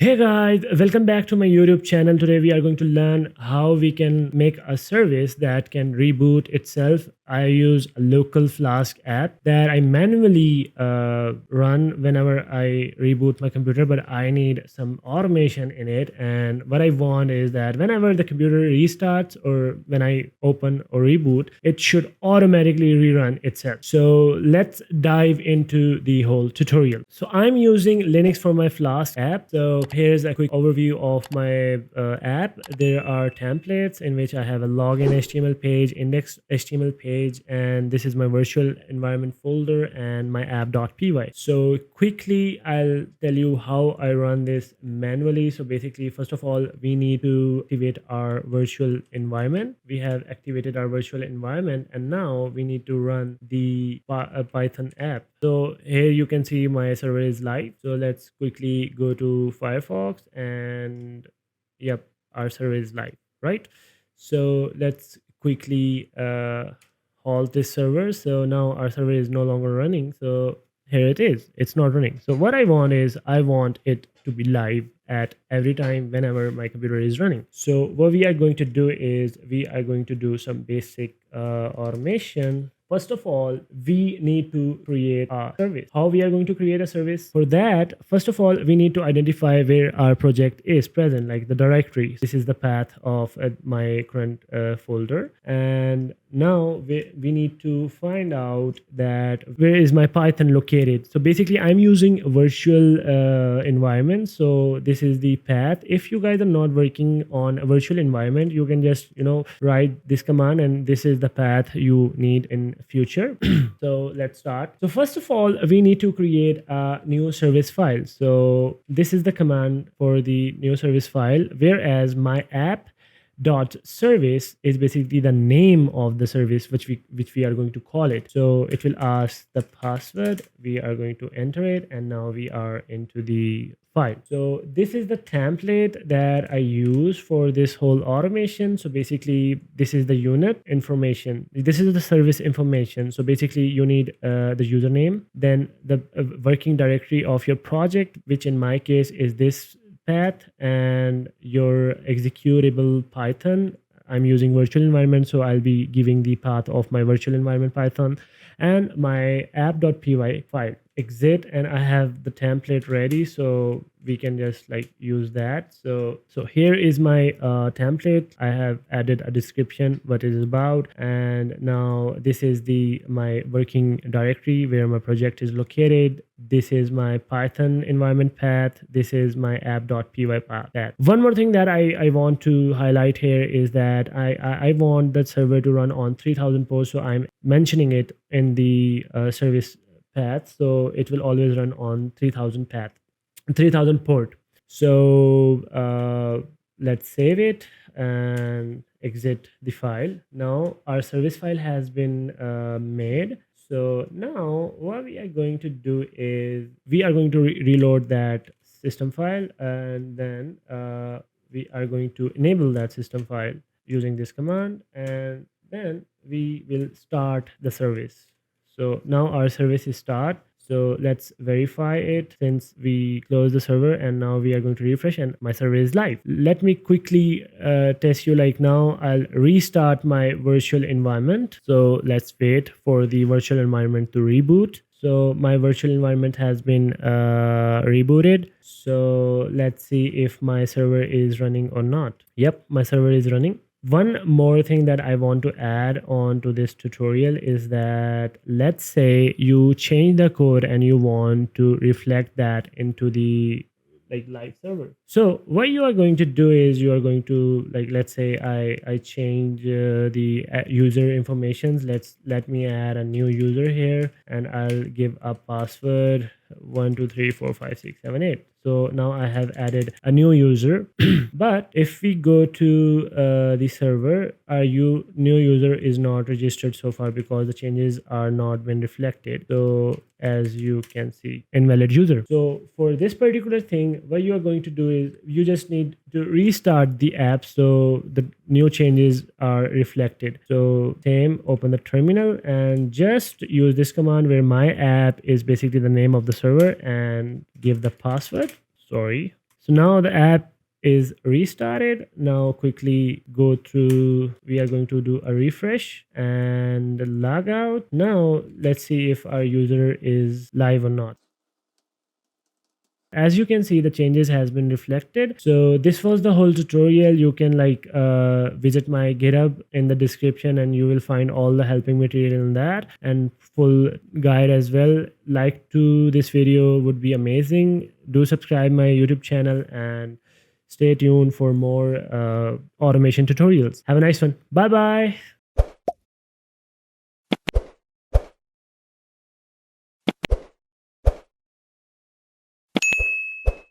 Hey guys, welcome back to my YouTube channel. Today we are going to learn how we can make a service that can reboot itself. I use a local Flask app that I manually run whenever I reboot my computer, but I need some automation in it. And what I want is that whenever the computer restarts or when I open or reboot, it should automatically rerun itself. So let's dive into the whole tutorial. So I'm using Linux for my Flask app. So here's a quick overview of my app. There are templates in which I have a login HTML page, index HTML page, and this is my virtual environment folder and my app.py. So quickly, I'll tell you how I run this manually. So basically, first of all, we need to activate our virtual environment. We have activated our virtual environment, and now we need to run the Python app. So here you can see my server is live. So let's quickly go to Firefox and yep, our server is live, right? So let's quickly halt this server. So now our server is no longer running. So here it is, it's not running. So what I want is I want it to be live at every time whenever my computer is running. So what we are going to do is we are going to do some basic automation. First of all, we need to create a service. How we are going to create a service? For that, first of all, we need to identify where our project is present, like the directory. This is the path of my current folder. And now we need to find out that where is my Python located. So basically, I'm using a virtual environment. So this is the path. If you guys are not working on a virtual environment, you can just write this command, and this is the path you need in future. So let's start. So first of all, we need to create a new service file. So this is the command for the new service file, whereas my app dot service is basically the name of the service which we are going to call it. So it will ask the password, we are going to enter it, and now we are into the file. So this is the template that I use for this whole automation. So basically this is the unit information, this is the service information. So basically you need the username, then the working directory of your project, which in my case is this path, and your executable Python. I'm using virtual environment, so I'll be giving the path of my virtual environment Python, and my app.py file exit, and I have the template ready, so we can just like use that. So here is my template. I have added a description what it is about, and now this is my working directory where my project is located. This is my Python environment path. This is my app.py path. One more thing that I want to highlight here is that I want that server to run on 3000 ports. So I'm mentioning it in the service path. So it will always run on 3000 path, 3000 port. So let's save it and exit the file. Now our service file has been made. So now what we are going to do is we are going to reload that system file, and then we are going to enable that system file using this command, and then we will start the service. So now our service is start. So let's verify it since we closed the server, and now we are going to refresh and my server is live. Let me quickly test you. Like now I'll restart my virtual environment. So let's wait for the virtual environment to reboot. So my virtual environment has been rebooted. So let's see if my server is running or not. Yep, my server is running. One more thing that I want to add on to this tutorial is that let's say you change the code and you want to reflect that into the live server. So what you are going to do is you are going to let's say I change the user informations. Let me add a new user here, and I'll give a password 1 2 3 4 5 6 7 8. So now I have added a new user. But if we go to the server, our new user is not registered so far because the changes are not been reflected. So as you can see, invalid user. So for this particular thing, what you are going to do is you just need to restart the app so the new changes are reflected. So same, open the terminal and just use this command where my app is basically the name of the server, and give the password. So now the app is restarted. Now quickly go through, we are going to do a refresh and log out. Now let's see if our user is live or not. As you can see, the changes has been reflected. So this was the whole tutorial. You can visit my GitHub in the description and you will find all the helping material in that and full guide as well. Like to this video would be amazing. Do subscribe my YouTube channel and stay tuned for more automation tutorials. Have a nice one. Bye bye.